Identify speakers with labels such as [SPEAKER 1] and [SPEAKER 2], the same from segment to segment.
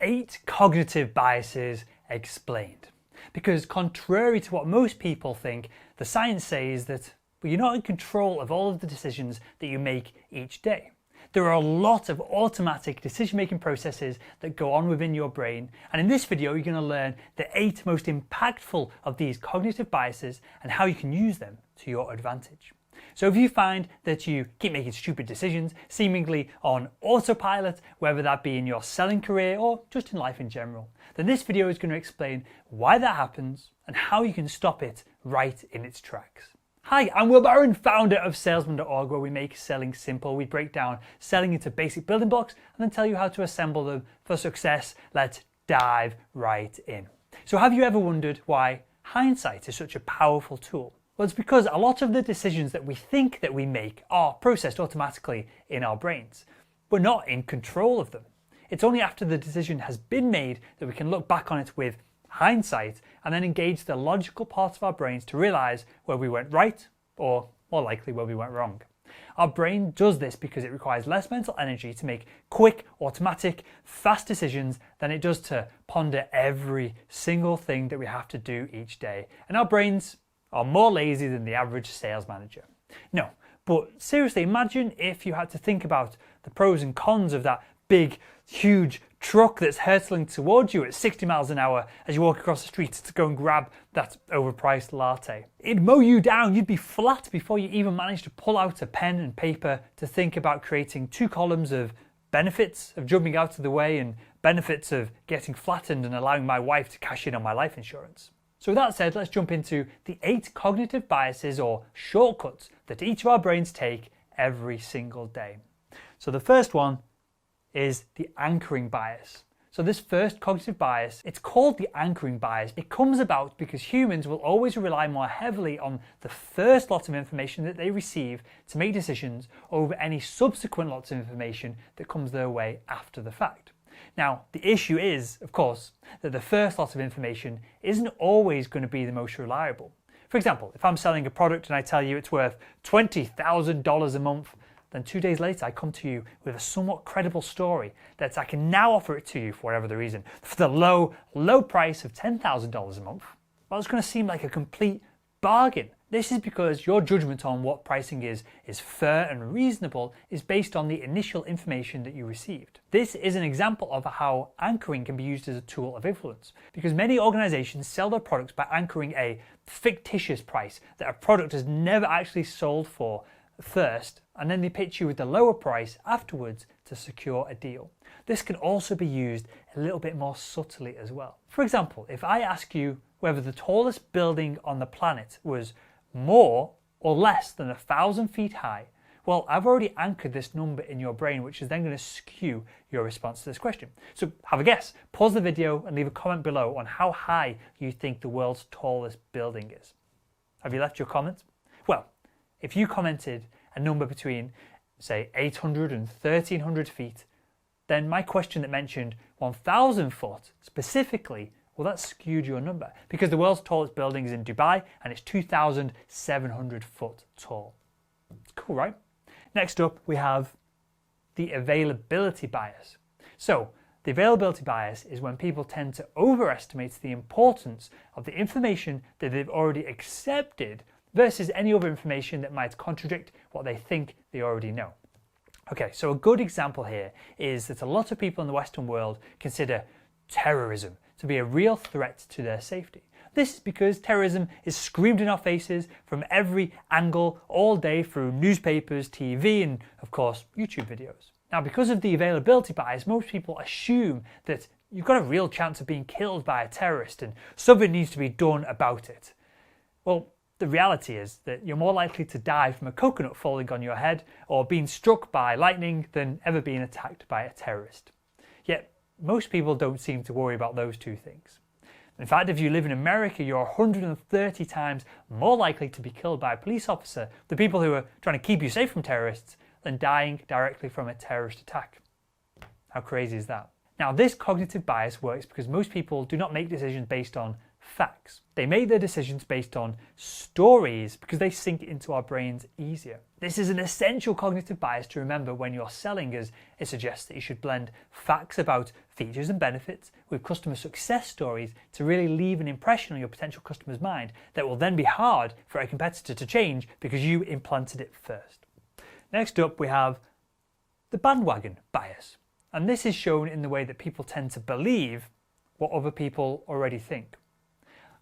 [SPEAKER 1] 8 cognitive biases explained. Because contrary to what most people think, the science says that you're not in control of all of the decisions that you make each day. There are a lot of automatic decision-making processes that go on within your brain, and in this video you're going to learn the 8 most impactful of these cognitive biases and how you can use them to your advantage. So if you find that you keep making stupid decisions, seemingly on autopilot, whether that be in your selling career or just in life in general, then this video is going to explain why that happens and how you can stop it right in its tracks. Hi, I'm Will Barron, founder of Salesman.org, where we make selling simple. We break down selling into basic building blocks and then tell you how to assemble them for success. Let's dive right in. So have you ever wondered why hindsight is such a powerful tool? Well, it's because a lot of the decisions that we think that we make are processed automatically in our brains. We're not in control of them. It's only after the decision has been made that we can look back on it with hindsight and then engage the logical parts of our brains to realize where we went right, or more likely where we went wrong. Our brain does this because it requires less mental energy to make quick, automatic, fast decisions than it does to ponder every single thing that we have to do each day. And our brains are more lazy than the average sales manager. No, but seriously, imagine if you had to think about the pros and cons of that big, huge truck that's hurtling towards you at 60 miles an hour as you walk across the street to go and grab that overpriced latte. It'd mow you down, you'd be flat before you even managed to pull out a pen and paper to think about creating 2 columns of benefits of jumping out of the way and benefits of getting flattened and allowing my wife to cash in on my life insurance. So with that said, let's jump into the 8 cognitive biases or shortcuts that each of our brains take every single day. So the first one is the anchoring bias. So this first cognitive bias, it's called the anchoring bias. It comes about because humans will always rely more heavily on the first lot of information that they receive to make decisions over any subsequent lots of information that comes their way after the fact. Now, the issue is, of course, that the first lot of information isn't always going to be the most reliable. For example, if I'm selling a product and I tell you it's worth $20,000 a month, then 2 days later I come to you with a somewhat credible story that I can now offer it to you for whatever the reason, for the low price of $10,000 a month. Well, it's going to seem like a complete bargain. This is because your judgment on what pricing is fair and reasonable is based on the initial information that you received. This is an example of how anchoring can be used as a tool of influence, because many organizations sell their products by anchoring a fictitious price that a product has never actually sold for first, and then they pitch you with the lower price afterwards to secure a deal. This can also be used a little bit more subtly as well. For example, if I ask you whether the tallest building on the planet was more or less than 1,000 feet high, well, I've already anchored this number in your brain, which is then going to skew your response to this question. So have a guess, pause the video and leave a comment below on how high you think the world's tallest building is. Have you left your comment? Well, if you commented a number between, say, 800 and 1,300 feet, then my question that mentioned 1,000 foot specifically, well, that skewed your number because the world's tallest building is in Dubai and it's 2,700 foot tall. It's cool, right? Next up, we have the availability bias. So the availability bias is when people tend to overestimate the importance of the information that they've already accepted versus any other information that might contradict what they think they already know. Okay, so a good example here is that a lot of people in the Western world consider terrorism to be a real threat to their safety. This is because terrorism is screamed in our faces from every angle all day through newspapers, TV, and of course, YouTube videos. Now, because of the availability bias, most people assume that you've got a real chance of being killed by a terrorist and something needs to be done about it. Well, the reality is that you're more likely to die from a coconut falling on your head or being struck by lightning than ever being attacked by a terrorist. Yet, most people don't seem to worry about those two things. In fact, if you live in America, you're 130 times more likely to be killed by a police officer, the people who are trying to keep you safe from terrorists, than dying directly from a terrorist attack. How crazy is that? Now, this cognitive bias works because most people do not make decisions based on facts. They make their decisions based on stories because they sink into our brains easier. This is an essential cognitive bias to remember when you're selling, as it suggests that you should blend facts about features and benefits with customer success stories to really leave an impression on your potential customer's mind that will then be hard for a competitor to change because you implanted it first. Next up, we have the bandwagon bias. And this is shown in the way that people tend to believe what other people already think.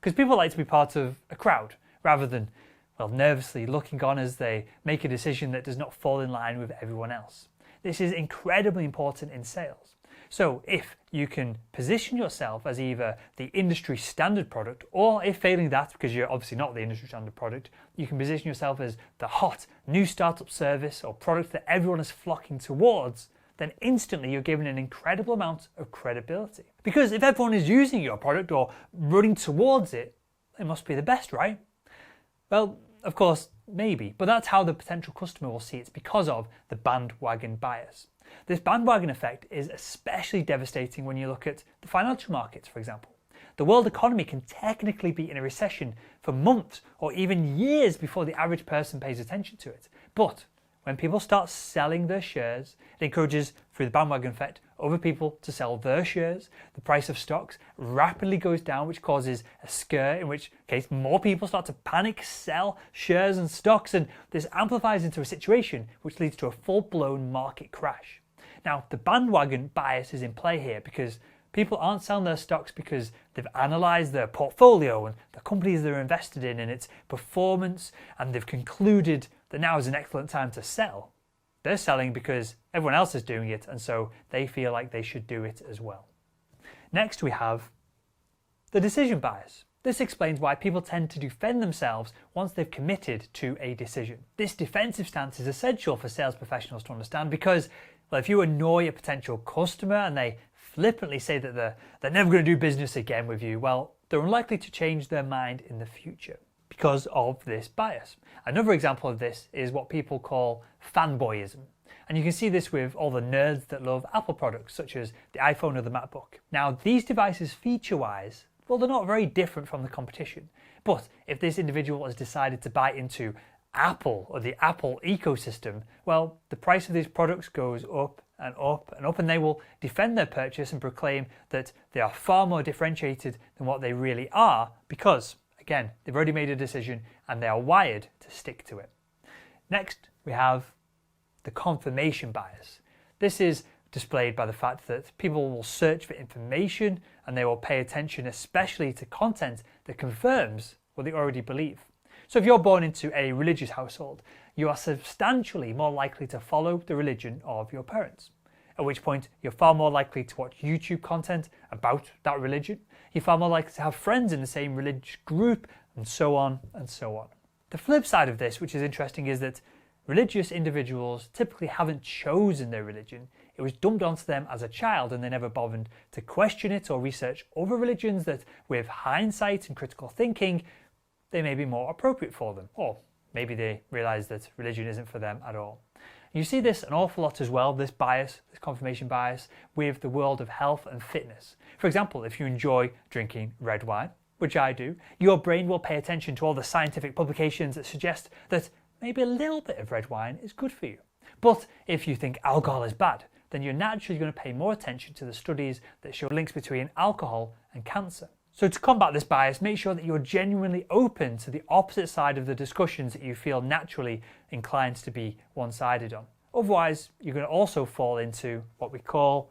[SPEAKER 1] Because people like to be part of a crowd rather than, well, nervously looking on as they make a decision that does not fall in line with everyone else. This is incredibly important in sales. So if you can position yourself as either the industry standard product, or if failing that, because you're obviously not the industry standard product, you can position yourself as the hot new startup service or product that everyone is flocking towards, then instantly you're given an incredible amount of credibility. Because if everyone is using your product or running towards it, it must be the best, right? Well, of course, maybe, but that's how the potential customer will see it because of the bandwagon bias. This bandwagon effect is especially devastating when you look at the financial markets, for example. The world economy can technically be in a recession for months or even years before the average person pays attention to it. But when people start selling their shares, it encourages, through the bandwagon effect, other people to sell their shares. The price of stocks rapidly goes down, which causes a scare, in which case more people start to panic, sell shares and stocks, and this amplifies into a situation which leads to a full-blown market crash. Now, the bandwagon bias is in play here because people aren't selling their stocks because they've analysed their portfolio and the companies they're invested in and its performance, and they've concluded that now is an excellent time to sell. They're selling because everyone else is doing it, and so they feel like they should do it as well. Next, we have the decision bias. This explains why people tend to defend themselves once they've committed to a decision. This defensive stance is essential for sales professionals to understand because, well, if you annoy a potential customer and they flippantly say that they're never going to do business again with you, well, they're unlikely to change their mind in the future because of this bias. Another example of this is what people call fanboyism. And you can see this with all the nerds that love Apple products, such as the iPhone or the MacBook. Now, these devices feature-wise, well, they're not very different from the competition. But if this individual has decided to buy into Apple or the Apple ecosystem, well, the price of these products goes up and up and up, and they will defend their purchase and proclaim that they are far more differentiated than what they really are because, again, they've already made a decision and they are wired to stick to it. Next, we have the confirmation bias. This is displayed by the fact that people will search for information and they will pay attention especially to content that confirms what they already believe. So if you're born into a religious household, you are substantially more likely to follow the religion of your parents, at which point you're far more likely to watch YouTube content about that religion. You're far more likely to have friends in the same religious group, and so on and so on. The flip side of this, which is interesting, is that religious individuals typically haven't chosen their religion. It was dumped onto them as a child and they never bothered to question it or research other religions that, with hindsight and critical thinking, they may be more appropriate for them. Or maybe they realise that religion isn't for them at all. You see this an awful lot as well, this bias, this confirmation bias, with the world of health and fitness. For example, if you enjoy drinking red wine, which I do, your brain will pay attention to all the scientific publications that suggest that maybe a little bit of red wine is good for you. But if you think alcohol is bad, then you're naturally going to pay more attention to the studies that show links between alcohol and cancer. So to combat this bias, make sure that you're genuinely open to the opposite side of the discussions that you feel naturally inclined to be one-sided on. Otherwise, you're going to also fall into what we call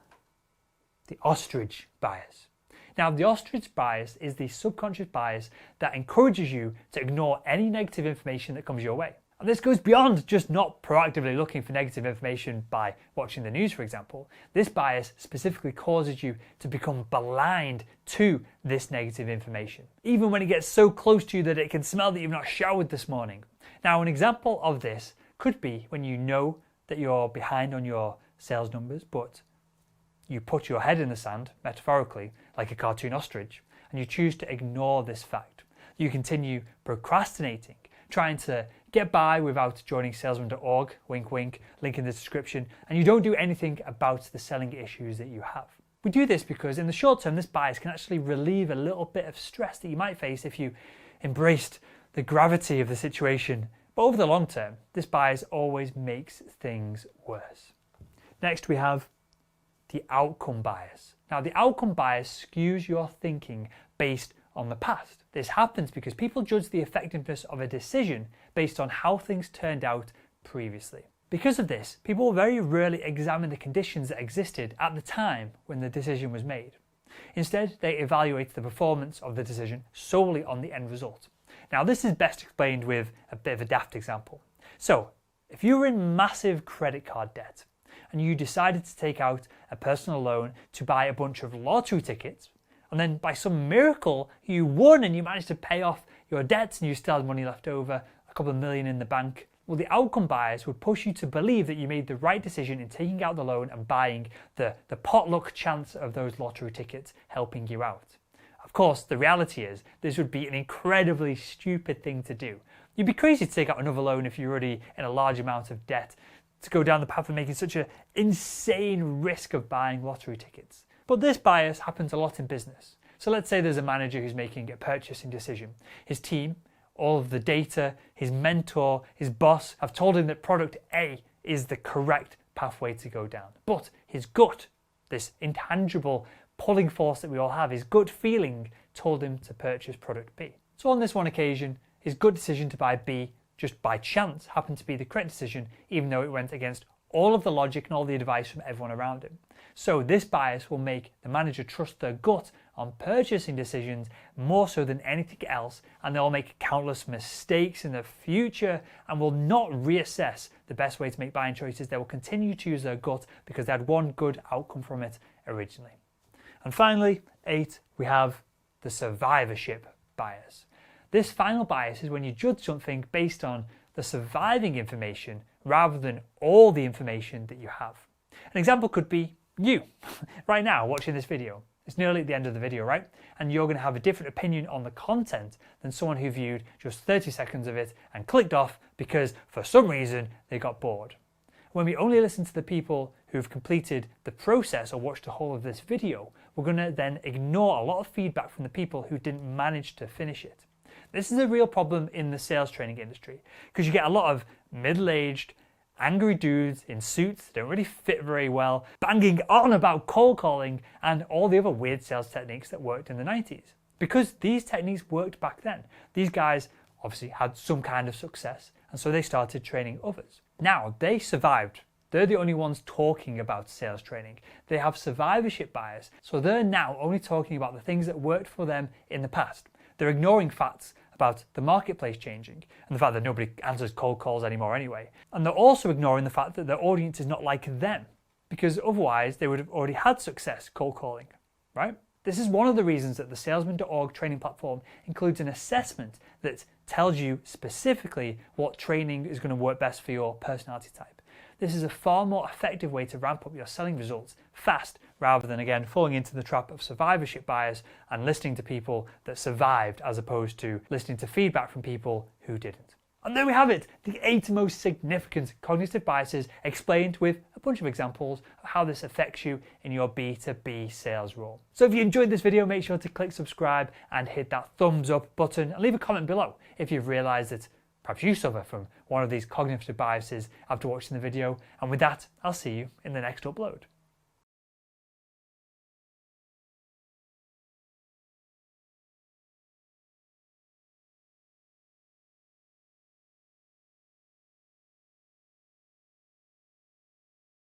[SPEAKER 1] the ostrich bias. Now, the ostrich bias is the subconscious bias that encourages you to ignore any negative information that comes your way. And this goes beyond just not proactively looking for negative information by watching the news, for example. This bias specifically causes you to become blind to this negative information, even when it gets so close to you that it can smell that you've not showered this morning. Now, an example of this could be when you know that you're behind on your sales numbers, but you put your head in the sand, metaphorically, like a cartoon ostrich, and you choose to ignore this fact. You continue procrastinating, trying to get by without joining salesman.org, wink wink, link in the description, and you don't do anything about the selling issues that you have. We do this because in the short term, this bias can actually relieve a little bit of stress that you might face if you embraced the gravity of the situation. But over the long term, this bias always makes things worse. Next, we have the outcome bias. Now, the outcome bias skews your thinking based on the past. This happens because people judge the effectiveness of a decision based on how things turned out previously. Because of this, people very rarely examine the conditions that existed at the time when the decision was made. Instead, they evaluate the performance of the decision solely on the end result. Now, this is best explained with a bit of a daft example. So, if you were in massive credit card debt and you decided to take out a personal loan to buy a bunch of lottery tickets, and then by some miracle you won and you managed to pay off your debts and you still had money left over, a couple of million in the bank, well, the outcome bias would push you to believe that you made the right decision in taking out the loan and buying the potluck chance of those lottery tickets helping you out. Of course, the reality is this would be an incredibly stupid thing to do. You'd be crazy to take out another loan if you're already in a large amount of debt, to go down the path of making such an insane risk of buying lottery tickets. But this bias happens a lot in business. So let's say there's a manager who's making a purchasing decision. His team, all of the data, his mentor, his boss have told him that product A is the correct pathway to go down. But his gut, this intangible pulling force that we all have, his gut feeling told him to purchase product B. So on this one occasion, his gut decision to buy B just by chance happened to be the correct decision, even though it went against all of the logic and all the advice from everyone around him. So this bias will make the manager trust their gut on purchasing decisions more so than anything else, and they'll make countless mistakes in the future and will not reassess the best way to make buying choices. They will continue to use their gut because they had one good outcome from it originally. And finally, 8, we have the survivorship bias. This final bias is when you judge something based on the surviving information rather than all the information that you have. An example could be you, right now watching this video. It's nearly at the end of the video, right? And you're going to have a different opinion on the content than someone who viewed just 30 seconds of it and clicked off because for some reason they got bored. When we only listen to the people who've completed the process or watched the whole of this video, we're going to then ignore a lot of feedback from the people who didn't manage to finish it. This is a real problem in the sales training industry because you get a lot of middle-aged, angry dudes in suits that don't really fit very well, banging on about cold calling and all the other weird sales techniques that worked in the 90s. Because these techniques worked back then. These guys obviously had some kind of success, and so they started training others. Now, they survived. They're the only ones talking about sales training. They have survivorship bias, so they're now only talking about the things that worked for them in the past. They're ignoring facts about the marketplace changing and the fact that nobody answers cold calls anymore anyway. And they're also ignoring the fact that their audience is not like them, because otherwise they would have already had success cold calling, right? This is one of the reasons that the salesman.org training platform includes an assessment that tells you specifically what training is going to work best for your personality type. This is a far more effective way to ramp up your selling results fast, rather than again falling into the trap of survivorship bias and listening to people that survived as opposed to listening to feedback from people who didn't. And there we have it, the 8 most significant cognitive biases explained with a bunch of examples of how this affects you in your B2B sales role. So if you enjoyed this video, make sure to click subscribe and hit that thumbs up button and leave a comment below if you've realized that perhaps you suffer from one of these cognitive biases after watching the video. And with that, I'll see you in the next upload.